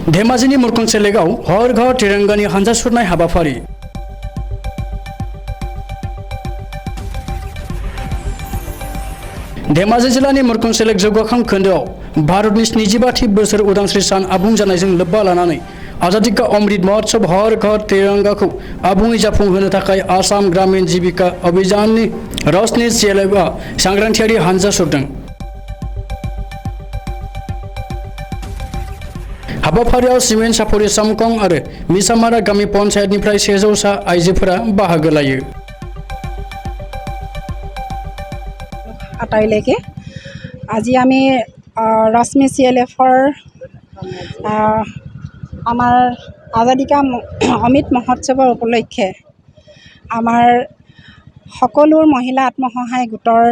धेमाजिनि मुरखं सेलेगाव हर घर तिरंगानि हानजा सुरनाय हाबाफारि। धेमाजि जिल्लानि मुरखं सेलेक जौगाखां खोन्दोआव भारतनि 75थि बोसोर उदांस्रि सान आबुं जानायजों लोब्बा लानानै आजादी का अमृत महोत्सव हर घर तिरंगाखौ आबुङै जाफुंहोनो थाखाय आसाम ग्रामीण जीविका अभियाननि रशनि सीएलएफआ सांग्रांथियारि हानजा सुरदों। हाबाफारियाव सिमेन्ट सापरि समकं आरो मिसामारा गामि पन्चायतनिफ्राय 100 सा आइजोफोरा बाहागो लायो। आटाइलेके আজি আমি रश्मि CLFৰ আমাৰ আজাদী কা অমৃত মহোৎসৱৰ উপলক্ষে আমাৰ সকলো মহিলা আত্মসহায়ক গোটৰ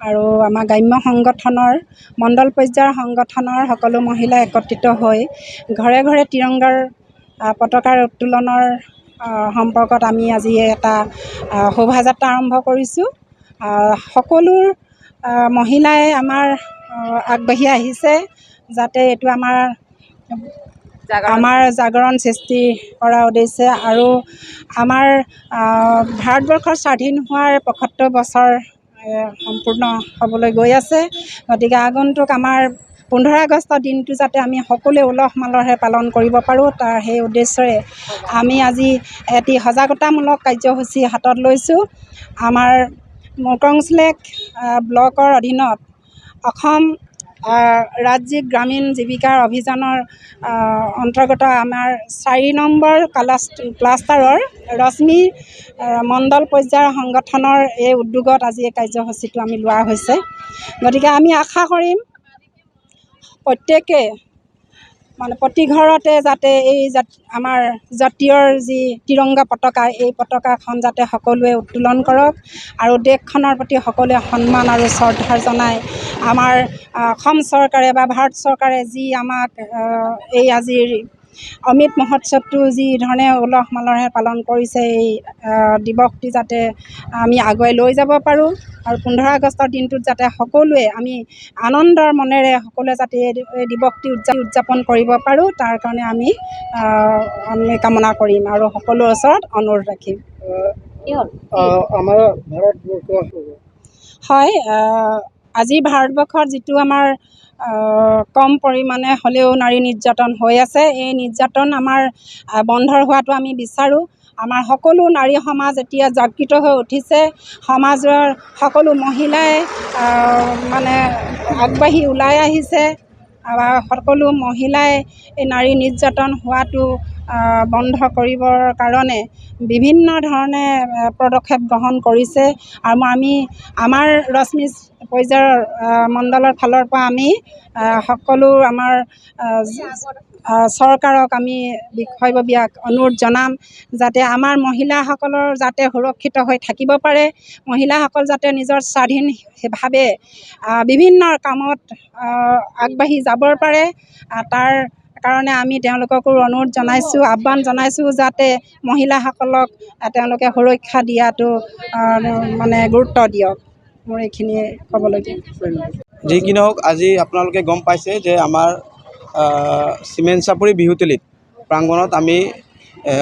আৰু আমাৰ গ্ৰাম্য সংগঠনৰ মণ্ডল পৰ্যায়ৰ সংগঠনৰ সকলো মহিলা একত্ৰিত হৈ ঘৰে ঘৰে তিৰংগাৰ পতাকাৰ উত্তোলনৰ সম্পৰ্কত আমি আজি এটা শোভাযাত্ৰা আৰম্ভ কৰিছোঁ। সকলো মহিলাই আমাৰ আগবাঢ়ি আহিছে যাতে এইটো আমাৰ জাগৰণ সৃষ্টি কৰা উদ্দেশ্যে আৰু আমাৰ ভাৰতবৰ্ষৰ স্বাধীন হোৱাৰ ৭৫ বছৰ সম্পূৰ্ণ হ'বলৈ গৈ আছে। গতিকে আগন্তুক আমাৰ 15 আগষ্ট দিনটো যাতে আমি সকলোৱে উলহ মালহেৰে পালন কৰিব পাৰোঁ তাৰ সেই উদ্দেশ্যৰে আমি আজি এটি সজাগতামূলক কাৰ্যসূচী হাতত লৈছোঁ। আমাৰ মুৰখং সেলেক ব্লকৰ অধীনত অসম ৰাজ্যিক গ্ৰামীণ জীৱিকাৰ অভিযানৰ অন্তৰ্গত আমাৰ 4 নম্বৰ ক্লাষ্টাৰৰ ৰশ্মি মণ্ডল পৰ্যায়ৰ সংগঠনৰ এই উদ্যোগত আজি এই কাৰ্যসূচীটো আমি লোৱা হৈছে। গতিকে আমি আশা কৰিম প্ৰত্যেকে মানে প্ৰতি ঘৰতে যাতে এই আমাৰ জাতীয় যি তিৰংগা পতাকা এই পতাকাখন যাতে সকলোৱে উত্তোলন কৰক আৰু দেশখনৰ প্ৰতি সকলোৱে সন্মান আৰু শ্ৰদ্ধা জনাই আমাৰ অসম চৰকাৰে বা ভাৰত চৰকাৰে যি আমাক এই আজিৰ অমৃত মহোৎসৱটো যি ধৰণে উলহ মালহেৰে পালন কৰিছে এই দিৱসটি যাতে আমি আগুৱাই লৈ যাব পাৰোঁ আৰু 15 আগষ্টৰ দিনটোত যাতে সকলোৱে আমি আনন্দৰ মনেৰে সকলোৱে যাতে এই দিৱসটি উদযাপন কৰিব পাৰোঁ তাৰ কাৰণে আমি কামনা কৰিম আৰু সকলোৰ ওচৰত অনুৰোধ ৰাখিম। হয়, আজি ভাৰতবৰ্ষত যিটো আমাৰ কম পৰিমাণে হ'লেও নাৰী নিৰ্যাতন হৈ আছে এই নিৰ্যাতন আমাৰ বন্ধ হোৱাটো আমি বিচাৰোঁ। আমাৰ সকলো নাৰী সমাজ এতিয়া জাগৃত হৈ উঠিছে। সমাজৰ সকলো মহিলাই মানে আগবাঢ়ি ওলাই আহিছে। সকলো মহিলাই এই নাৰী নিৰ্যাতন হোৱাটো বন্ধ কৰিবৰ কাৰণে বিভিন্ন ধৰণে পদক্ষেপ গ্ৰহণ কৰিছে আৰু আমি আমাৰ ৰশ্মি পৰ্যায়ৰ মণ্ডলৰ ফালৰ পৰা আমি সকলো আমাৰ চৰকাৰক আমি বিষয়ববীয়াক অনুৰোধ জনাম যাতে আমাৰ মহিলাসকলৰ যাতে সুৰক্ষিত হৈ থাকিব পাৰে, মহিলাসকল যাতে নিজৰ স্বাধীনভাৱে বিভিন্ন কামত আগবাঢ়ি যাবৰ পাৰে তাৰ কাৰণে আমি তেওঁলোককো অনুৰোধ জনাইছোঁ, আহ্বান জনাইছোঁ যাতে মহিলাসকলক তেওঁলোকে সুৰক্ষা দিয়াটো মানে গুৰুত্ব দিয়ক। মোৰ এইখিনিয়ে ক'বলগীয়া। যি কি নহওক আজি আপোনালোকে গম পাইছে যে আমাৰ চিমেণ্ট চাপৰি বিহুতলিত প্ৰাংগণত আমি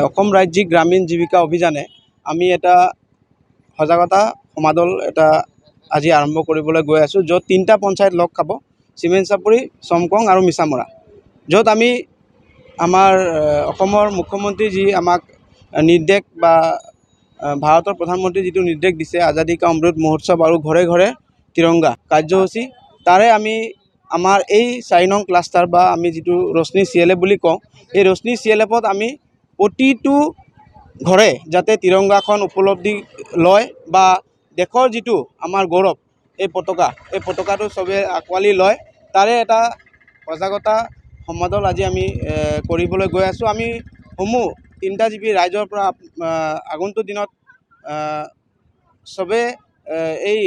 অসম ৰাজ্যিক গ্ৰামীণ জীৱিকা অভিযানে আমি এটা সজাগতা সমাদল এটা আজি আৰম্ভ কৰিবলৈ গৈ আছোঁ য'ত 3টা পঞ্চায়ত লগ খাব, চিমেণ্ট চাপৰি, চমকং আৰু মিছামৰা, য'ত আমি আমাৰ অসমৰ মুখ্যমন্ত্ৰী যি আমাক নিৰ্দেশ বা ভাৰতৰ প্ৰধানমন্ত্ৰী যিটো নিৰ্দেশ দিছে আজাদী কা অমৃত মহোৎসৱ আৰু ঘৰে ঘৰে তিৰংগা কাৰ্যসূচী তাৰে আমি আমাৰ এই 4 নং ক্লাষ্টাৰ বা আমি যিটো ৰশ্মি CLF বুলি কওঁ এই ৰশ্মি CLFত আমি প্ৰতিটো ঘৰে যাতে তিৰংগাখন উপলব্ধি লয় বা দেশৰ যিটো আমাৰ গৌৰৱ এই পতাকাটো চবে আঁকোৱালি লয় তাৰে এটা সজাগতা সমাদল আজি আমি কৰিবলৈ গৈ আছোঁ। আমি সমূহ 3টা জিপি ৰাইজৰ পৰা আগন্তুক দিনত চবে এই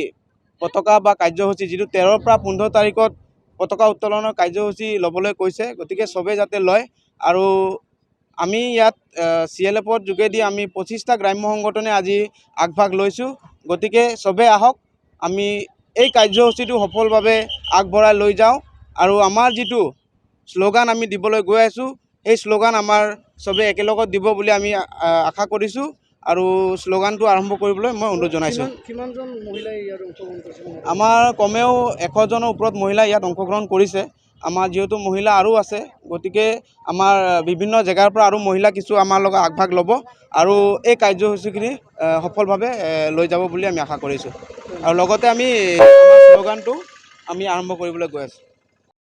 পতাকা বা কাৰ্যসূচী যিটো 13ৰ পৰা 15 তাৰিখত পতাকা উত্তোলনৰ কাৰ্যসূচী ল'বলৈ কৈছে, গতিকে চবে যাতে লয় আৰু আমি ইয়াত CLFৰ যোগেদি আমি 25টা গ্ৰাম্য সংগঠনে আজি আগভাগ লৈছোঁ। গতিকে চবে আহক, আমি এই কাৰ্যসূচীটো সফলভাৱে আগবঢ়াই লৈ যাওঁ আৰু আমাৰ যিটো শ্লোগান আমি দিবলৈ গৈ আছোঁ এই শ্লোগান আমাৰ চবে একেলগত দিব বুলি আমি আশা কৰিছোঁ আৰু শ্লোগানটো আৰম্ভ কৰিবলৈ মই অনুৰোধ জনাইছোঁ। আমাৰ কমেও 100জনৰ ওপৰত মহিলা ইয়াত অংশগ্ৰহণ কৰিছে। আমাৰ যিহেতু মহিলা আৰু আছে, গতিকে আমাৰ বিভিন্ন জেগাৰ পৰা আৰু মহিলা কিছু আমাৰ লগত আগভাগ ল'ব আৰু এই কাৰ্যসূচীখিনি সফলভাৱে লৈ যাব বুলি আমি আশা কৰিছোঁ। আৰু লগতে আমি আমাৰ শ্লোগানটো আমি আৰম্ভ কৰিবলৈ গৈ আছোঁ।